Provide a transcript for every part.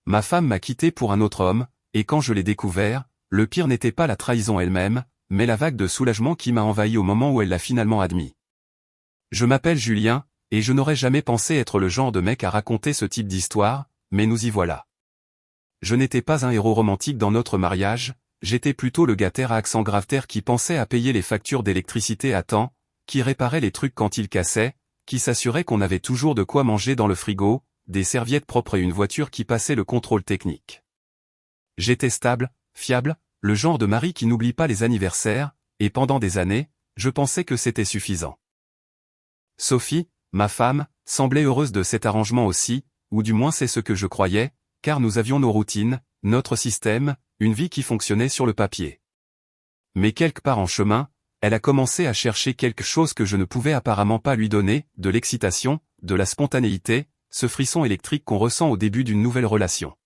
Ma femme m'a quitté pour un autre homme, et quand je l'ai découvert, le pire n'était pas la trahison elle-même, mais la vague de soulagement qui m'a envahi au moment où elle l'a finalement admis. Je m'appelle Julien, et je n'aurais jamais pensé être le genre de mec à raconter ce type d'histoire, mais nous y voilà. Je n'étais pas un héros romantique dans notre mariage, j'étais plutôt le gars terre à accent grave terre qui pensait à payer les factures d'électricité à temps, qui réparait les trucs quand ils cassaient, qui s'assurait qu'on avait toujours de quoi manger dans le frigo, des serviettes propres et une voiture qui passait le contrôle technique. J'étais stable, fiable, le genre de mari qui n'oublie pas les anniversaires, et pendant des années, je pensais que c'était suffisant. Sophie, ma femme, semblait heureuse de cet arrangement aussi, ou du moins c'est ce que je croyais, car nous avions nos routines, notre système, une vie qui fonctionnait sur le papier. Mais quelque part en chemin, elle a commencé à chercher quelque chose que je ne pouvais apparemment pas lui donner, de l'excitation, de la spontanéité, ce frisson électrique qu'on ressent au début d'une nouvelle relation.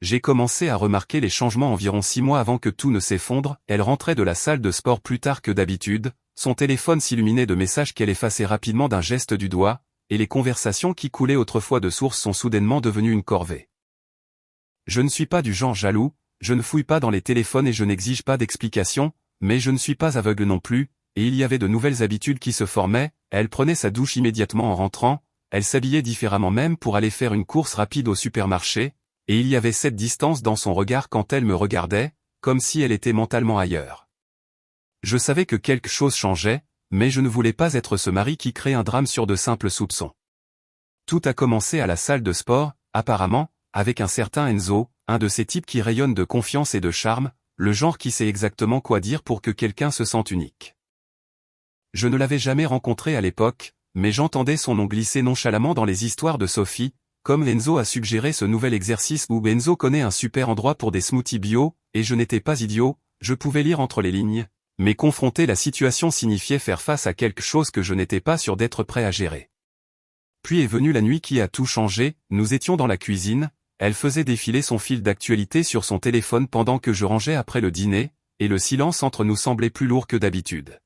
J'ai commencé à remarquer les changements environ 6 mois avant que tout ne s'effondre, elle rentrait de la salle de sport plus tard que d'habitude, son téléphone s'illuminait de messages qu'elle effaçait rapidement d'un geste du doigt, et les conversations qui coulaient autrefois de source sont soudainement devenues une corvée. Je ne suis pas du genre jaloux, je ne fouille pas dans les téléphones et je n'exige pas d'explications, mais je ne suis pas aveugle non plus, et il y avait de nouvelles habitudes qui se formaient, elle prenait sa douche immédiatement en rentrant, elle s'habillait différemment même pour aller faire une course rapide au supermarché, et il y avait cette distance dans son regard quand elle me regardait, comme si elle était mentalement ailleurs. Je savais que quelque chose changeait, mais je ne voulais pas être ce mari qui crée un drame sur de simples soupçons. Tout a commencé à la salle de sport, apparemment, avec un certain Enzo, un de ces types qui rayonnent de confiance et de charme, le genre qui sait exactement quoi dire pour que quelqu'un se sente unique. Je ne l'avais jamais rencontré à l'époque, mais j'entendais son nom glisser nonchalamment dans les histoires de Sophie, comme Enzo a suggéré ce nouvel exercice où Enzo connaît un super endroit pour des smoothies bio, et je n'étais pas idiot, je pouvais lire entre les lignes, mais confronter la situation signifiait faire face à quelque chose que je n'étais pas sûr d'être prêt à gérer. Puis est venue la nuit qui a tout changé, nous étions dans la cuisine, elle faisait défiler son fil d'actualité sur son téléphone pendant que je rangeais après le dîner, et le silence entre nous semblait plus lourd que d'habitude.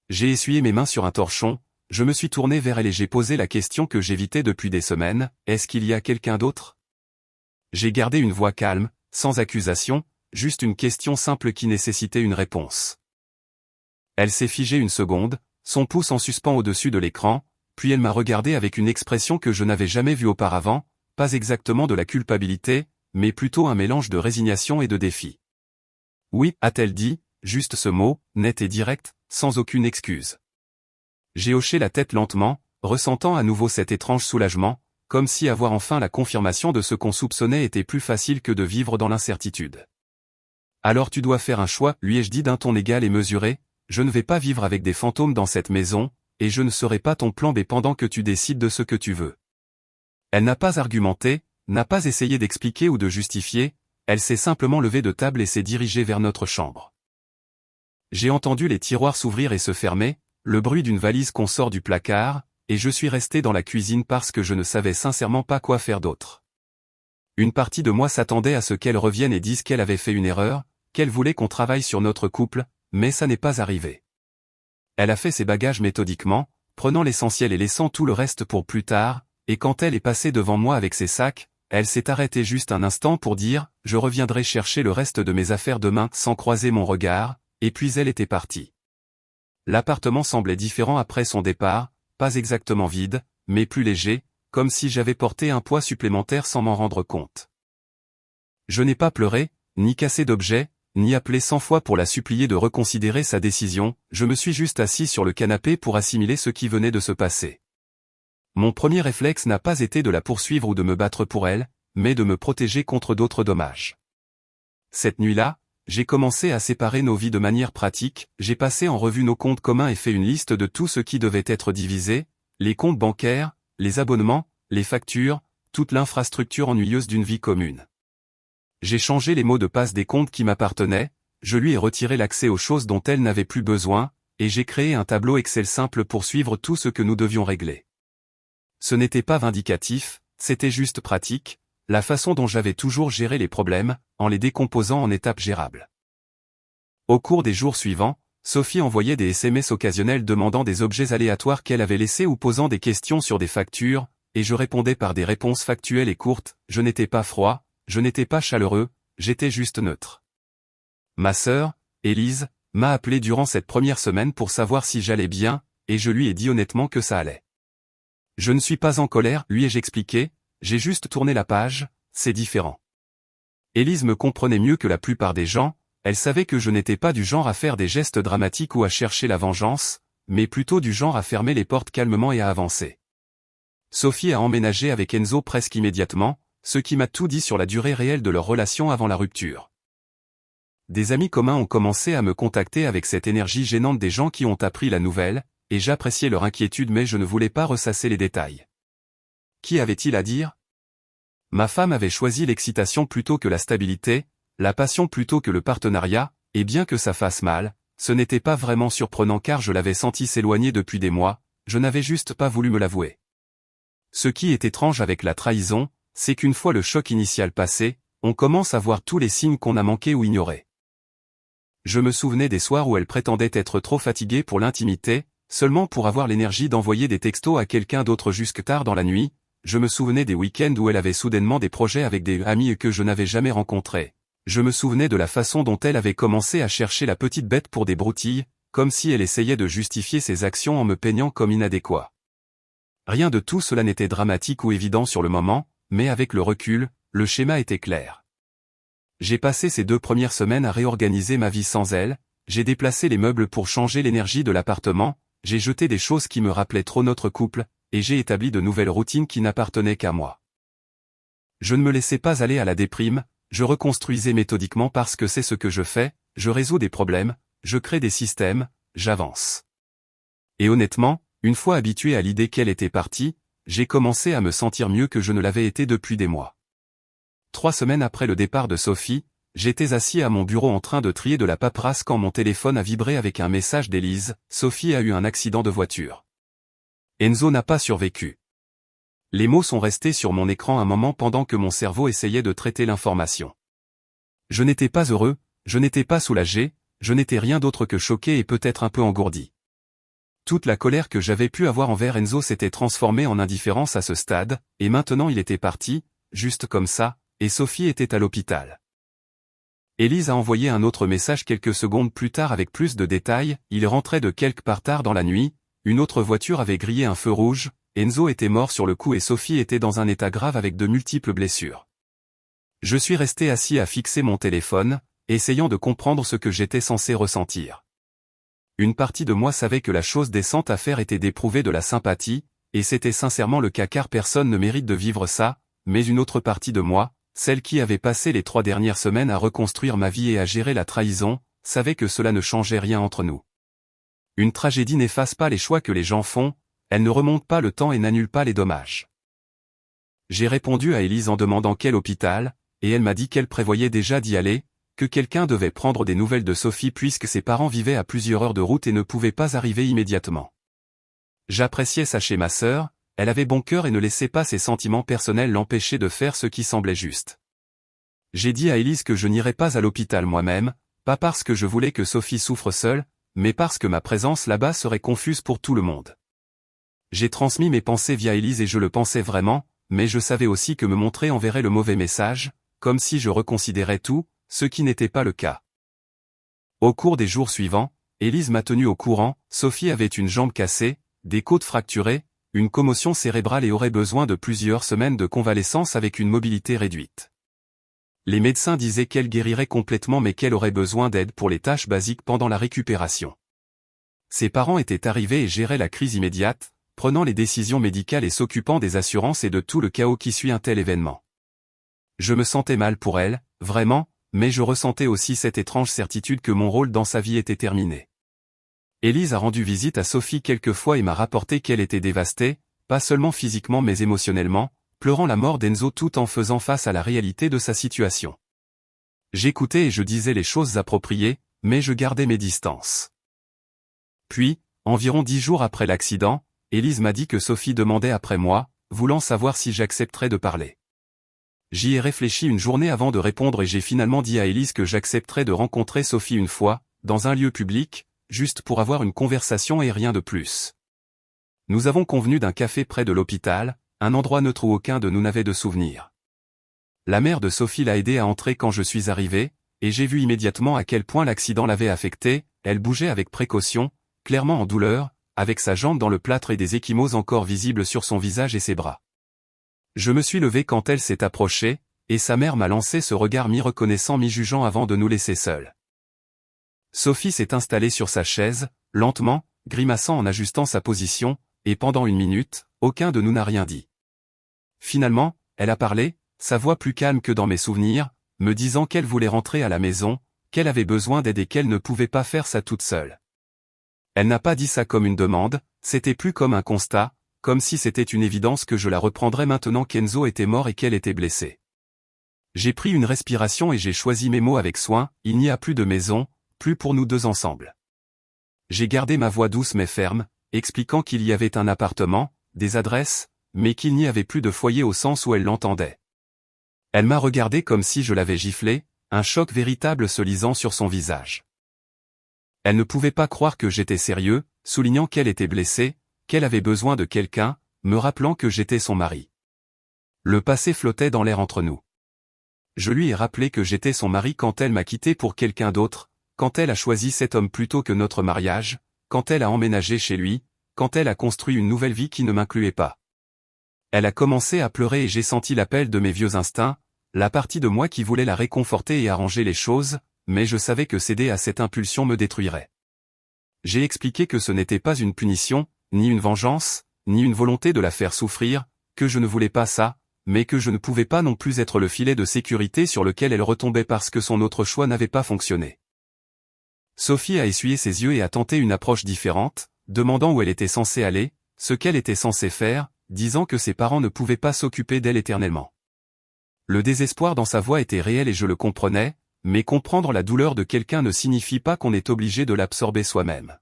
J'ai essuyé mes mains sur un torchon, je me suis tourné vers elle et j'ai posé la question que j'évitais depuis des semaines, est-ce qu'il y a quelqu'un d'autre? J'ai gardé une voix calme, sans accusation, juste une question simple qui nécessitait une réponse. Elle s'est figée une seconde, son pouce en suspens au-dessus de l'écran, puis elle m'a regardé avec une expression que je n'avais jamais vue auparavant, pas exactement de la culpabilité, mais plutôt un mélange de résignation et de défi. Oui, a-t-elle dit, juste ce mot, net et direct, sans aucune excuse. J'ai hoché la tête lentement, ressentant à nouveau cet étrange soulagement, comme si avoir enfin la confirmation de ce qu'on soupçonnait était plus facile que de vivre dans l'incertitude. Alors tu dois faire un choix, lui ai-je dit d'un ton égal et mesuré, je ne vais pas vivre avec des fantômes dans cette maison, et je ne serai pas ton plan B pendant que tu décides de ce que tu veux. Elle n'a pas argumenté, n'a pas essayé d'expliquer ou de justifier, elle s'est simplement levée de table et s'est dirigée vers notre chambre. J'ai entendu les tiroirs s'ouvrir et se fermer, le bruit d'une valise qu'on sort du placard, et je suis resté dans la cuisine parce que je ne savais sincèrement pas quoi faire d'autre. Une partie de moi s'attendait à ce qu'elle revienne et dise qu'elle avait fait une erreur, qu'elle voulait qu'on travaille sur notre couple, mais ça n'est pas arrivé. Elle a fait ses bagages méthodiquement, prenant l'essentiel et laissant tout le reste pour plus tard, et quand elle est passée devant moi avec ses sacs, elle s'est arrêtée juste un instant pour dire « Je reviendrai chercher le reste de mes affaires demain » sans croiser mon regard, et puis elle était partie. L'appartement semblait différent après son départ, pas exactement vide, mais plus léger, comme si j'avais porté un poids supplémentaire sans m'en rendre compte. Je n'ai pas pleuré, ni cassé d'objets, ni appelé 100 fois pour la supplier de reconsidérer sa décision, je me suis juste assis sur le canapé pour assimiler ce qui venait de se passer. Mon premier réflexe n'a pas été de la poursuivre ou de me battre pour elle, mais de me protéger contre d'autres dommages. Cette nuit-là, j'ai commencé à séparer nos vies de manière pratique, j'ai passé en revue nos comptes communs et fait une liste de tout ce qui devait être divisé, les comptes bancaires, les abonnements, les factures, toute l'infrastructure ennuyeuse d'une vie commune. J'ai changé les mots de passe des comptes qui m'appartenaient, je lui ai retiré l'accès aux choses dont elle n'avait plus besoin, et j'ai créé un tableau Excel simple pour suivre tout ce que nous devions régler. Ce n'était pas vindicatif, c'était juste pratique, la façon dont j'avais toujours géré les problèmes, en les décomposant en étapes gérables. Au cours des jours suivants, Sophie envoyait des SMS occasionnels demandant des objets aléatoires qu'elle avait laissés ou posant des questions sur des factures, et je répondais par des réponses factuelles et courtes, je n'étais pas froid, je n'étais pas chaleureux, j'étais juste neutre. Ma sœur, Élise, m'a appelé durant cette première semaine pour savoir si j'allais bien, et je lui ai dit honnêtement que ça allait. Je ne suis pas en colère, lui ai-je expliqué, j'ai juste tourné la page, c'est différent. Élise me comprenait mieux que la plupart des gens, elle savait que je n'étais pas du genre à faire des gestes dramatiques ou à chercher la vengeance, mais plutôt du genre à fermer les portes calmement et à avancer. Sophie a emménagé avec Enzo presque immédiatement, ce qui m'a tout dit sur la durée réelle de leur relation avant la rupture. Des amis communs ont commencé à me contacter avec cette énergie gênante des gens qui ont appris la nouvelle, et j'appréciais leur inquiétude mais je ne voulais pas ressasser les détails. Qui avait-il à dire? Ma femme avait choisi l'excitation plutôt que la stabilité, la passion plutôt que le partenariat, et bien que ça fasse mal, ce n'était pas vraiment surprenant car je l'avais senti s'éloigner depuis des mois, je n'avais juste pas voulu me l'avouer. Ce qui est étrange avec la trahison, c'est qu'une fois le choc initial passé, on commence à voir tous les signes qu'on a manqués ou ignorés. Je me souvenais des soirs où elle prétendait être trop fatiguée pour l'intimité, seulement pour avoir l'énergie d'envoyer des textos à quelqu'un d'autre jusque tard dans la nuit. Je me souvenais des week-ends où elle avait soudainement des projets avec des amis que je n'avais jamais rencontrés. Je me souvenais de la façon dont elle avait commencé à chercher la petite bête pour des broutilles, comme si elle essayait de justifier ses actions en me peignant comme inadéquat. Rien de tout cela n'était dramatique ou évident sur le moment, mais avec le recul, le schéma était clair. J'ai passé ces 2 premières semaines à réorganiser ma vie sans elle, j'ai déplacé les meubles pour changer l'énergie de l'appartement, j'ai jeté des choses qui me rappelaient trop notre couple, et j'ai établi de nouvelles routines qui n'appartenaient qu'à moi. Je ne me laissais pas aller à la déprime, je reconstruisais méthodiquement parce que c'est ce que je fais, je résous des problèmes, je crée des systèmes, j'avance. Et honnêtement, une fois habitué à l'idée qu'elle était partie, j'ai commencé à me sentir mieux que je ne l'avais été depuis des mois. 3 semaines après le départ de Sophie, j'étais assis à mon bureau en train de trier de la paperasse quand mon téléphone a vibré avec un message d'Élise, Sophie a eu un accident de voiture. Enzo n'a pas survécu. Les mots sont restés sur mon écran un moment pendant que mon cerveau essayait de traiter l'information. Je n'étais pas heureux, je n'étais pas soulagé, je n'étais rien d'autre que choqué et peut-être un peu engourdi. Toute la colère que j'avais pu avoir envers Enzo s'était transformée en indifférence à ce stade, et maintenant il était parti, juste comme ça, et Sophie était à l'hôpital. Élise a envoyé un autre message quelques secondes plus tard avec plus de détails, il rentrait de quelque part tard dans la nuit, une autre voiture avait grillé un feu rouge, Enzo était mort sur le coup et Sophie était dans un état grave avec de multiples blessures. Je suis resté assis à fixer mon téléphone, essayant de comprendre ce que j'étais censé ressentir. Une partie de moi savait que la chose décente à faire était d'éprouver de la sympathie, et c'était sincèrement le cas car personne ne mérite de vivre ça, mais une autre partie de moi, celle qui avait passé les 3 dernières semaines à reconstruire ma vie et à gérer la trahison, savait que cela ne changeait rien entre nous. Une tragédie n'efface pas les choix que les gens font, elle ne remonte pas le temps et n'annule pas les dommages. J'ai répondu à Élise en demandant quel hôpital, et elle m'a dit qu'elle prévoyait déjà d'y aller, que quelqu'un devait prendre des nouvelles de Sophie puisque ses parents vivaient à plusieurs heures de route et ne pouvaient pas arriver immédiatement. J'appréciais ça chez ma sœur, elle avait bon cœur et ne laissait pas ses sentiments personnels l'empêcher de faire ce qui semblait juste. J'ai dit à Élise que je n'irais pas à l'hôpital moi-même, pas parce que je voulais que Sophie souffre seule, mais parce que ma présence là-bas serait confuse pour tout le monde. J'ai transmis mes pensées via Élise et je le pensais vraiment, mais je savais aussi que me montrer enverrait le mauvais message, comme si je reconsidérais tout, ce qui n'était pas le cas. Au cours des jours suivants, Élise m'a tenu au courant, Sophie avait une jambe cassée, des côtes fracturées, une commotion cérébrale et aurait besoin de plusieurs semaines de convalescence avec une mobilité réduite. Les médecins disaient qu'elle guérirait complètement mais qu'elle aurait besoin d'aide pour les tâches basiques pendant la récupération. Ses parents étaient arrivés et géraient la crise immédiate, prenant les décisions médicales et s'occupant des assurances et de tout le chaos qui suit un tel événement. Je me sentais mal pour elle, vraiment, mais je ressentais aussi cette étrange certitude que mon rôle dans sa vie était terminé. Élise a rendu visite à Sophie quelques fois et m'a rapporté qu'elle était dévastée, pas seulement physiquement mais émotionnellement, pleurant la mort d'Enzo tout en faisant face à la réalité de sa situation. J'écoutais et je disais les choses appropriées, mais je gardais mes distances. Puis, environ 10 jours après l'accident, Élise m'a dit que Sophie demandait après moi, voulant savoir si j'accepterais de parler. J'y ai réfléchi une journée avant de répondre et j'ai finalement dit à Élise que j'accepterais de rencontrer Sophie une fois, dans un lieu public, juste pour avoir une conversation et rien de plus. Nous avons convenu d'un café près de l'hôpital, un endroit neutre où aucun de nous n'avait de souvenir. La mère de Sophie l'a aidée à entrer quand je suis arrivé, et j'ai vu immédiatement à quel point l'accident l'avait affectée. Elle bougeait avec précaution, clairement en douleur, avec sa jambe dans le plâtre et des ecchymoses encore visibles sur son visage et ses bras. Je me suis levé quand elle s'est approchée, et sa mère m'a lancé ce regard mi-reconnaissant mi-jugeant avant de nous laisser seuls. Sophie s'est installée sur sa chaise, lentement, grimaçant en ajustant sa position, et pendant 1 minute, aucun de nous n'a rien dit. Finalement, elle a parlé, sa voix plus calme que dans mes souvenirs, me disant qu'elle voulait rentrer à la maison, qu'elle avait besoin d'aide et qu'elle ne pouvait pas faire ça toute seule. Elle n'a pas dit ça comme une demande, c'était plus comme un constat, comme si c'était une évidence que je la reprendrais maintenant qu'Enzo était mort et qu'elle était blessée. J'ai pris une respiration et j'ai choisi mes mots avec soin, il n'y a plus de maison, plus pour nous deux ensemble. J'ai gardé ma voix douce mais ferme, expliquant qu'il y avait un appartement, des adresses, mais qu'il n'y avait plus de foyer au sens où elle l'entendait. Elle m'a regardé comme si je l'avais giflé, un choc véritable se lisant sur son visage. Elle ne pouvait pas croire que j'étais sérieux, soulignant qu'elle était blessée, qu'elle avait besoin de quelqu'un, me rappelant que j'étais son mari. Le passé flottait dans l'air entre nous. Je lui ai rappelé que j'étais son mari quand elle m'a quitté pour quelqu'un d'autre, quand elle a choisi cet homme plutôt que notre mariage, quand elle a emménagé chez lui, quand elle a construit une nouvelle vie qui ne m'incluait pas. Elle a commencé à pleurer et j'ai senti l'appel de mes vieux instincts, la partie de moi qui voulait la réconforter et arranger les choses, mais je savais que céder à cette impulsion me détruirait. J'ai expliqué que ce n'était pas une punition, ni une vengeance, ni une volonté de la faire souffrir, que je ne voulais pas ça, mais que je ne pouvais pas non plus être le filet de sécurité sur lequel elle retombait parce que son autre choix n'avait pas fonctionné. Sophie a essuyé ses yeux et a tenté une approche différente, demandant où elle était censée aller, ce qu'elle était censée faire, disant que ses parents ne pouvaient pas s'occuper d'elle éternellement. Le désespoir dans sa voix était réel et je le comprenais, mais comprendre la douleur de quelqu'un ne signifie pas qu'on est obligé de l'absorber soi-même.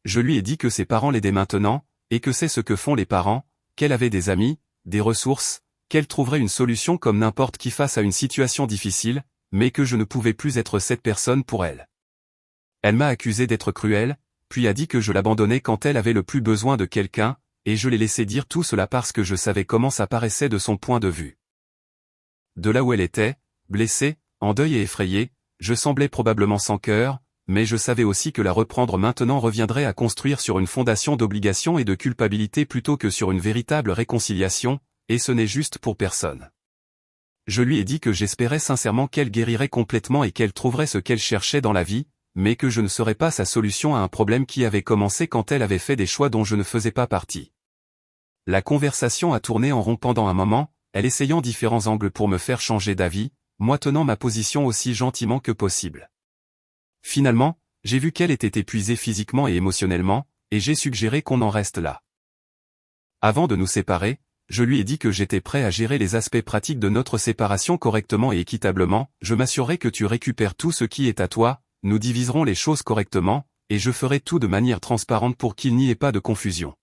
Je lui ai dit que ses parents l'aidaient maintenant, et que c'est ce que font les parents, qu'elle avait des amis, des ressources, qu'elle trouverait une solution comme n'importe qui face à une situation difficile, mais que je ne pouvais plus être cette personne pour elle. Elle m'a accusé d'être cruel, puis a dit que je l'abandonnais quand elle avait le plus besoin de quelqu'un, et je l'ai laissé dire tout cela parce que je savais comment ça paraissait de son point de vue. De là où elle était, blessée, en deuil et effrayée, je semblais probablement sans cœur, mais je savais aussi que la reprendre maintenant reviendrait à construire sur une fondation d'obligation et de culpabilité plutôt que sur une véritable réconciliation, et ce n'est juste pour personne. Je lui ai dit que j'espérais sincèrement qu'elle guérirait complètement et qu'elle trouverait ce qu'elle cherchait dans la vie, mais que je ne serais pas sa solution à un problème qui avait commencé quand elle avait fait des choix dont je ne faisais pas partie. La conversation a tourné en rond pendant un moment, elle essayant différents angles pour me faire changer d'avis, moi tenant ma position aussi gentiment que possible. Finalement, j'ai vu qu'elle était épuisée physiquement et émotionnellement, et j'ai suggéré qu'on en reste là. Avant de nous séparer, je lui ai dit que j'étais prêt à gérer les aspects pratiques de notre séparation correctement et équitablement, je m'assurerai que tu récupères tout ce qui est à toi, nous diviserons les choses correctement, et je ferai tout de manière transparente pour qu'il n'y ait pas de confusion.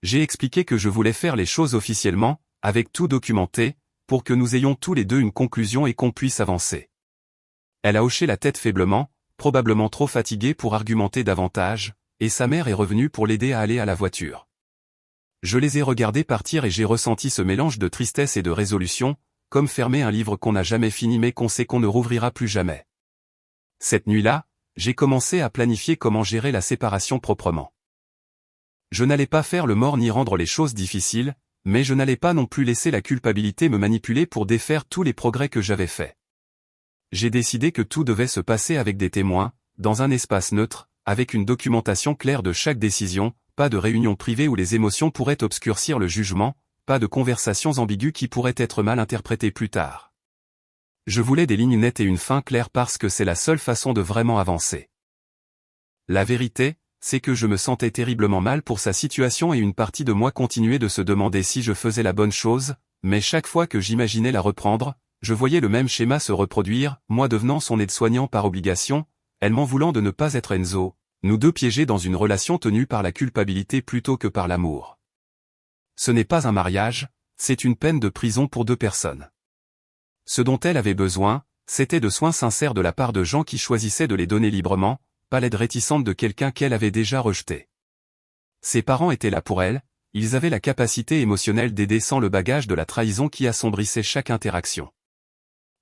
J'ai expliqué que je voulais faire les choses officiellement, avec tout documenté, pour que nous ayons tous les deux une conclusion et qu'on puisse avancer. Elle a hoché la tête faiblement, probablement trop fatiguée pour argumenter davantage, et sa mère est revenue pour l'aider à aller à la voiture. Je les ai regardés partir et j'ai ressenti ce mélange de tristesse et de résolution, comme fermer un livre qu'on n'a jamais fini mais qu'on sait qu'on ne rouvrira plus jamais. Cette nuit-là, j'ai commencé à planifier comment gérer la séparation proprement. Je n'allais pas faire le mort ni rendre les choses difficiles, mais je n'allais pas non plus laisser la culpabilité me manipuler pour défaire tous les progrès que j'avais faits. J'ai décidé que tout devait se passer avec des témoins, dans un espace neutre, avec une documentation claire de chaque décision, pas de réunion privée où les émotions pourraient obscurcir le jugement, pas de conversations ambiguës qui pourraient être mal interprétées plus tard. Je voulais des lignes nettes et une fin claire parce que c'est la seule façon de vraiment avancer. La vérité, c'est que je me sentais terriblement mal pour sa situation et une partie de moi continuait de se demander si je faisais la bonne chose, mais chaque fois que j'imaginais la reprendre, je voyais le même schéma se reproduire, moi devenant son aide-soignant par obligation, elle m'en voulant de ne pas être Enzo, nous deux piégés dans une relation tenue par la culpabilité plutôt que par l'amour. Ce n'est pas un mariage, c'est une peine de prison pour deux personnes. Ce dont elle avait besoin, c'était de soins sincères de la part de gens qui choisissaient de les donner librement, pas l'aide réticente de quelqu'un qu'elle avait déjà rejeté. Ses parents étaient là pour elle, ils avaient la capacité émotionnelle d'aider sans le bagage de la trahison qui assombrissait chaque interaction.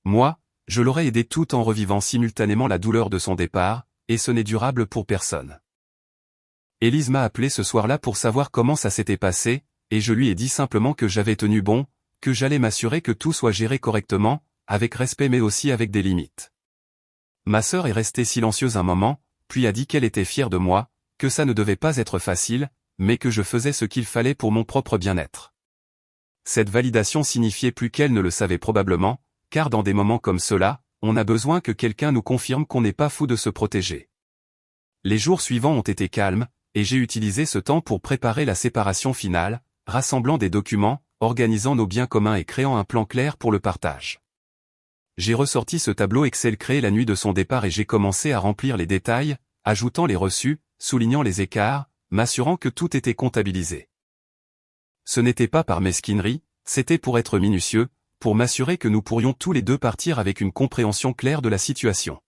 Moi, je l'aurais aidé tout en revivant simultanément la douleur de son départ, et ce n'est durable pour personne. Élise m'a appelé ce soir-là pour savoir comment ça s'était passé, et je lui ai dit simplement que j'avais tenu bon, que j'allais m'assurer que tout soit géré correctement, avec respect mais aussi avec des limites. Ma sœur est restée silencieuse un moment, puis a dit qu'elle était fière de moi, que ça ne devait pas être facile, mais que je faisais ce qu'il fallait pour mon propre bien-être. Cette validation signifiait plus qu'elle ne le savait probablement, car dans des moments comme ceux-là, on a besoin que quelqu'un nous confirme qu'on n'est pas fou de se protéger. Les jours suivants ont été calmes, et j'ai utilisé ce temps pour préparer la séparation finale, rassemblant des documents, organisant nos biens communs et créant un plan clair pour le partage. J'ai ressorti ce tableau Excel créé la nuit de son départ et j'ai commencé à remplir les détails, ajoutant les reçus, soulignant les écarts, m'assurant que tout était comptabilisé. Ce n'était pas par mesquinerie, c'était pour être minutieux, pour m'assurer que nous pourrions tous les deux partir avec une compréhension claire de la situation.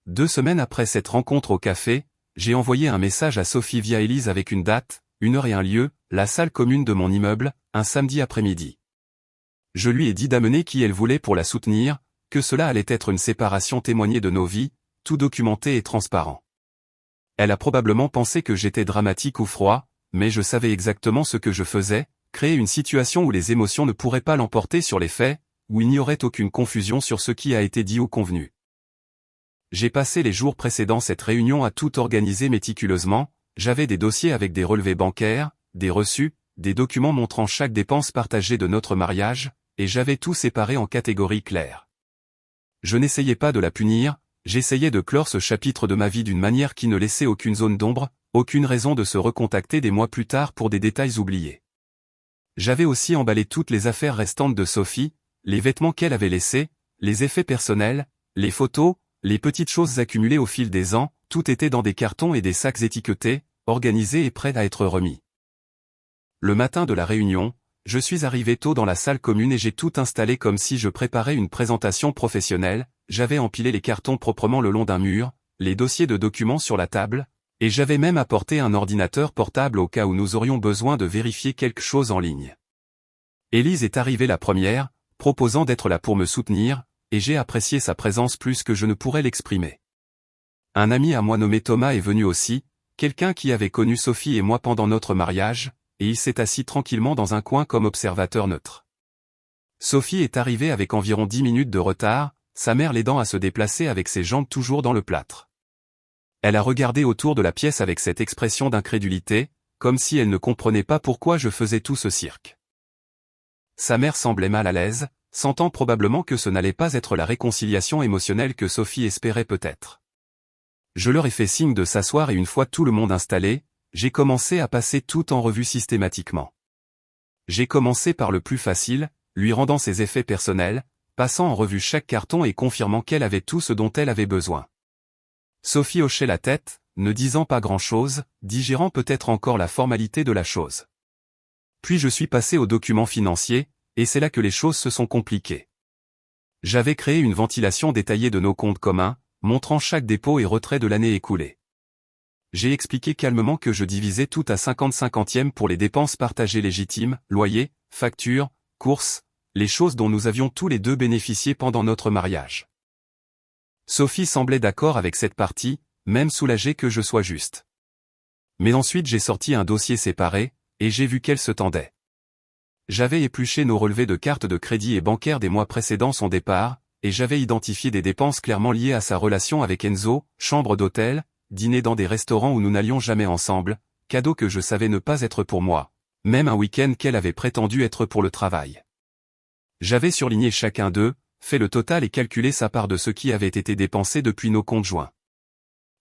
2 semaines après cette rencontre au café, j'ai envoyé un message à Sophie via Élise avec une date, une heure et un lieu, la salle commune de mon immeuble, un samedi après-midi. Je lui ai dit d'amener qui elle voulait pour la soutenir, que cela allait être une séparation témoignée de nos vies, tout documenté et transparent. Elle a probablement pensé que j'étais dramatique ou froid, mais je savais exactement ce que je faisais, créer une situation où les émotions ne pourraient pas l'emporter sur les faits, où il n'y aurait aucune confusion sur ce qui a été dit ou convenu. J'ai passé les jours précédant cette réunion à tout organiser méticuleusement, j'avais des dossiers avec des relevés bancaires, des reçus, des documents montrant chaque dépense partagée de notre mariage, et j'avais tout séparé en catégories claires. Je n'essayais pas de la punir, j'essayais de clore ce chapitre de ma vie d'une manière qui ne laissait aucune zone d'ombre, aucune raison de se recontacter des mois plus tard pour des détails oubliés. J'avais aussi emballé toutes les affaires restantes de Sophie, les vêtements qu'elle avait laissés, les effets personnels, les photos, les petites choses accumulées au fil des ans, tout était dans des cartons et des sacs étiquetés, organisés et prêts à être remis. Le matin de la réunion, je suis arrivé tôt dans la salle commune et j'ai tout installé comme si je préparais une présentation professionnelle, j'avais empilé les cartons proprement le long d'un mur, les dossiers de documents sur la table, et j'avais même apporté un ordinateur portable au cas où nous aurions besoin de vérifier quelque chose en ligne. Élise est arrivée la première, proposant d'être là pour me soutenir, et j'ai apprécié sa présence plus que je ne pourrais l'exprimer. Un ami à moi nommé Thomas est venu aussi, quelqu'un qui avait connu Sophie et moi pendant notre mariage, et il s'est assis tranquillement dans un coin comme observateur neutre. Sophie est arrivée avec environ 10 minutes de retard, sa mère l'aidant à se déplacer avec ses jambes toujours dans le plâtre. Elle a regardé autour de la pièce avec cette expression d'incrédulité, comme si elle ne comprenait pas pourquoi je faisais tout ce cirque. Sa mère semblait mal à l'aise, sentant probablement que ce n'allait pas être la réconciliation émotionnelle que Sophie espérait peut-être. Je leur ai fait signe de s'asseoir et une fois tout le monde installé, j'ai commencé à passer tout en revue systématiquement. J'ai commencé par le plus facile, lui rendant ses effets personnels, passant en revue chaque carton et confirmant qu'elle avait tout ce dont elle avait besoin. Sophie hochait la tête, ne disant pas grand-chose, digérant peut-être encore la formalité de la chose. Puis je suis passé aux documents financiers, et c'est là que les choses se sont compliquées. J'avais créé une ventilation détaillée de nos comptes communs, montrant chaque dépôt et retrait de l'année écoulée. J'ai expliqué calmement que je divisais tout à 50-50e pour les dépenses partagées légitimes, loyer, factures, courses, les choses dont nous avions tous les deux bénéficié pendant notre mariage. Sophie semblait d'accord avec cette partie, même soulagée que je sois juste. Mais ensuite j'ai sorti un dossier séparé, et j'ai vu qu'elle se tendait. J'avais épluché nos relevés de cartes de crédit et bancaires des mois précédant son départ, et j'avais identifié des dépenses clairement liées à sa relation avec Enzo, chambre d'hôtel, dîner dans des restaurants où nous n'allions jamais ensemble, cadeaux que je savais ne pas être pour moi, même un week-end qu'elle avait prétendu être pour le travail. J'avais surligné chacun d'eux, fait le total et calculé sa part de ce qui avait été dépensé depuis nos comptes joints.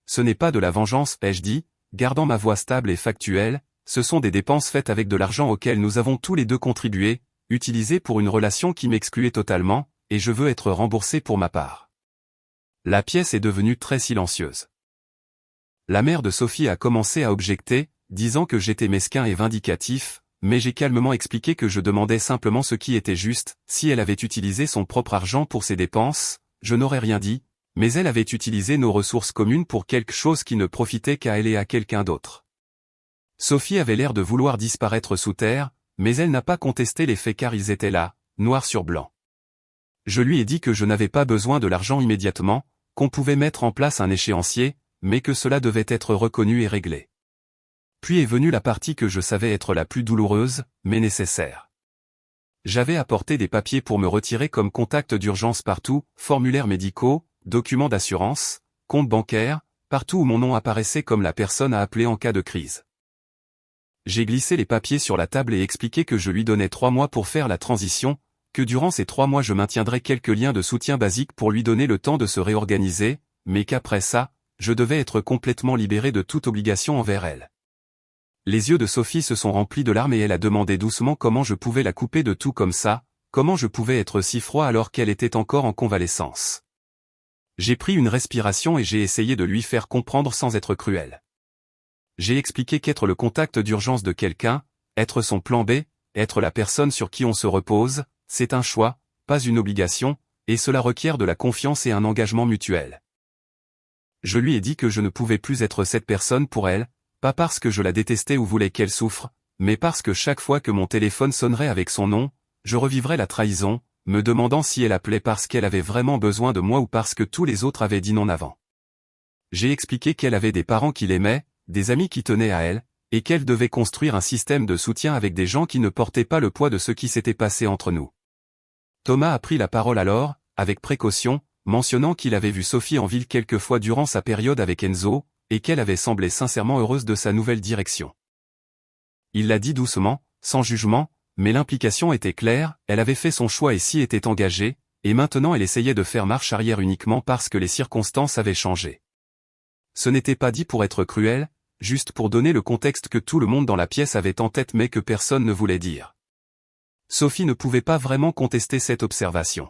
Ce n'est pas de la vengeance, ai-je dit, gardant ma voix stable et factuelle, ce sont des dépenses faites avec de l'argent auquel nous avons tous les deux contribué, utilisé pour une relation qui m'excluait totalement, et je veux être remboursé pour ma part. La pièce est devenue très silencieuse. La mère de Sophie a commencé à objecter, disant que j'étais mesquin et vindicatif, mais j'ai calmement expliqué que je demandais simplement ce qui était juste, si elle avait utilisé son propre argent pour ses dépenses, je n'aurais rien dit, mais elle avait utilisé nos ressources communes pour quelque chose qui ne profitait qu'à elle et à quelqu'un d'autre. Sophie avait l'air de vouloir disparaître sous terre, mais elle n'a pas contesté les faits car ils étaient là, noir sur blanc. Je lui ai dit que je n'avais pas besoin de l'argent immédiatement, qu'on pouvait mettre en place un échéancier, mais que cela devait être reconnu et réglé. Puis est venue la partie que je savais être la plus douloureuse, mais nécessaire. J'avais apporté des papiers pour me retirer comme contact d'urgence partout, formulaires médicaux, documents d'assurance, compte bancaire, partout où mon nom apparaissait comme la personne à appeler en cas de crise. J'ai glissé les papiers sur la table et expliqué que je lui donnais 3 mois pour faire la transition, que durant ces 3 mois je maintiendrais quelques liens de soutien basiques pour lui donner le temps de se réorganiser, mais qu'après ça, je devais être complètement libéré de toute obligation envers elle. Les yeux de Sophie se sont remplis de larmes et elle a demandé doucement comment je pouvais la couper de tout comme ça, comment je pouvais être si froid alors qu'elle était encore en convalescence. J'ai pris une respiration et j'ai essayé de lui faire comprendre sans être cruel. J'ai expliqué qu'être le contact d'urgence de quelqu'un, être son plan B, être la personne sur qui on se repose, c'est un choix, pas une obligation, et cela requiert de la confiance et un engagement mutuel. Je lui ai dit que je ne pouvais plus être cette personne pour elle, pas parce que je la détestais ou voulais qu'elle souffre, mais parce que chaque fois que mon téléphone sonnerait avec son nom, je revivrais la trahison, me demandant si elle appelait parce qu'elle avait vraiment besoin de moi ou parce que tous les autres avaient dit non avant. J'ai expliqué qu'elle avait des parents qui l'aimaient, des amis qui tenaient à elle, et qu'elle devait construire un système de soutien avec des gens qui ne portaient pas le poids de ce qui s'était passé entre nous. Thomas a pris la parole alors, avec précaution, mentionnant qu'il avait vu Sophie en ville quelques fois durant sa période avec Enzo, et qu'elle avait semblé sincèrement heureuse de sa nouvelle direction. Il l'a dit doucement, sans jugement, mais l'implication était claire, elle avait fait son choix et s'y était engagée, et maintenant elle essayait de faire marche arrière uniquement parce que les circonstances avaient changé. Ce n'était pas dit pour être cruel, juste pour donner le contexte que tout le monde dans la pièce avait en tête mais que personne ne voulait dire. Sophie ne pouvait pas vraiment contester cette observation.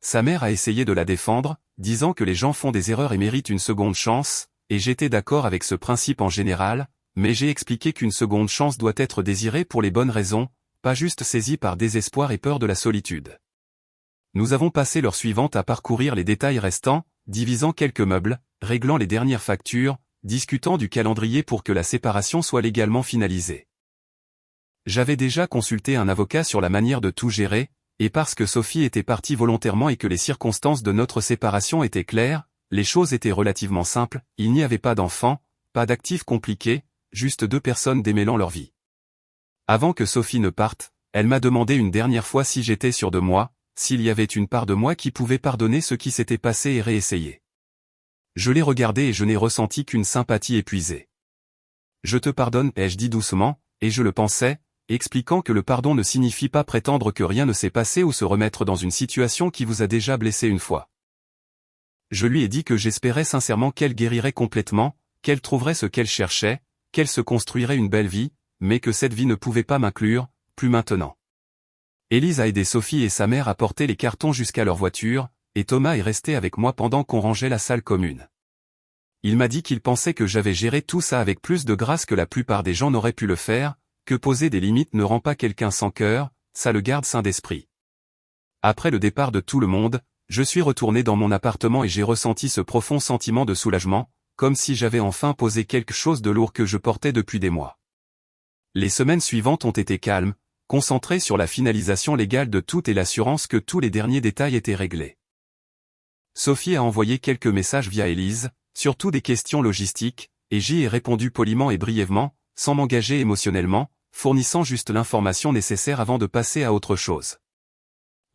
Sa mère a essayé de la défendre, disant que les gens font des erreurs et méritent une seconde chance, et j'étais d'accord avec ce principe en général, mais j'ai expliqué qu'une seconde chance doit être désirée pour les bonnes raisons, pas juste saisie par désespoir et peur de la solitude. Nous avons passé l'heure suivante à parcourir les détails restants, divisant quelques meubles, réglant les dernières factures, discutant du calendrier pour que la séparation soit légalement finalisée. J'avais déjà consulté un avocat sur la manière de tout gérer, et parce que Sophie était partie volontairement et que les circonstances de notre séparation étaient claires, les choses étaient relativement simples, il n'y avait pas d'enfants, pas d'actifs compliqués, juste 2 personnes démêlant leur vie. Avant que Sophie ne parte, elle m'a demandé une dernière fois si j'étais sûr de moi, s'il y avait une part de moi qui pouvait pardonner ce qui s'était passé et réessayer. Je l'ai regardé et je n'ai ressenti qu'une sympathie épuisée. Je te pardonne, ai-je dit doucement, et je le pensais, expliquant que le pardon ne signifie pas prétendre que rien ne s'est passé ou se remettre dans une situation qui vous a déjà blessé une fois. Je lui ai dit que j'espérais sincèrement qu'elle guérirait complètement, qu'elle trouverait ce qu'elle cherchait, qu'elle se construirait une belle vie, mais que cette vie ne pouvait pas m'inclure, plus maintenant. Élise a aidé Sophie et sa mère à porter les cartons jusqu'à leur voiture, et Thomas est resté avec moi pendant qu'on rangeait la salle commune. Il m'a dit qu'il pensait que j'avais géré tout ça avec plus de grâce que la plupart des gens n'auraient pu le faire, que poser des limites ne rend pas quelqu'un sans cœur, ça le garde sain d'esprit. Après le départ de tout le monde, je suis retourné dans mon appartement et j'ai ressenti ce profond sentiment de soulagement, comme si j'avais enfin posé quelque chose de lourd que je portais depuis des mois. Les semaines suivantes ont été calmes, concentrées sur la finalisation légale de tout et l'assurance que tous les derniers détails étaient réglés. Sophie a envoyé quelques messages via Élise, surtout des questions logistiques, et j'y ai répondu poliment et brièvement, sans m'engager émotionnellement, fournissant juste l'information nécessaire avant de passer à autre chose.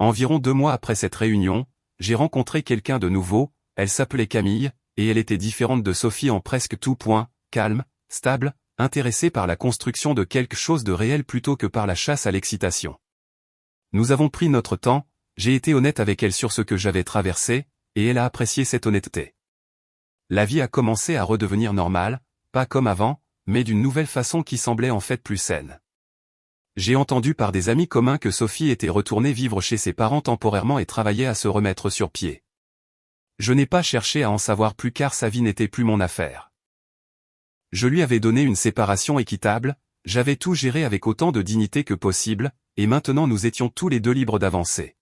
Environ 2 mois après cette réunion, j'ai rencontré quelqu'un de nouveau, elle s'appelait Camille, et elle était différente de Sophie en presque tout point, calme, stable, intéressée par la construction de quelque chose de réel plutôt que par la chasse à l'excitation. Nous avons pris notre temps, j'ai été honnête avec elle sur ce que j'avais traversé, et elle a apprécié cette honnêteté. La vie a commencé à redevenir normale, pas comme avant, mais d'une nouvelle façon qui semblait en fait plus saine. J'ai entendu par des amis communs que Sophie était retournée vivre chez ses parents temporairement et travaillait à se remettre sur pied. Je n'ai pas cherché à en savoir plus car sa vie n'était plus mon affaire. Je lui avais donné une séparation équitable, j'avais tout géré avec autant de dignité que possible, et maintenant nous étions tous les deux libres d'avancer.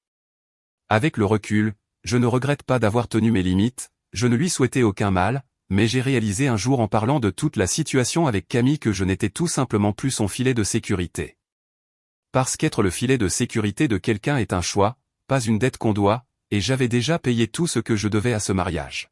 Avec le recul, je ne regrette pas d'avoir tenu mes limites, je ne lui souhaitais aucun mal, mais j'ai réalisé un jour en parlant de toute la situation avec Camille que je n'étais tout simplement plus son filet de sécurité. Parce qu'être le filet de sécurité de quelqu'un est un choix, pas une dette qu'on doit, et j'avais déjà payé tout ce que je devais à ce mariage.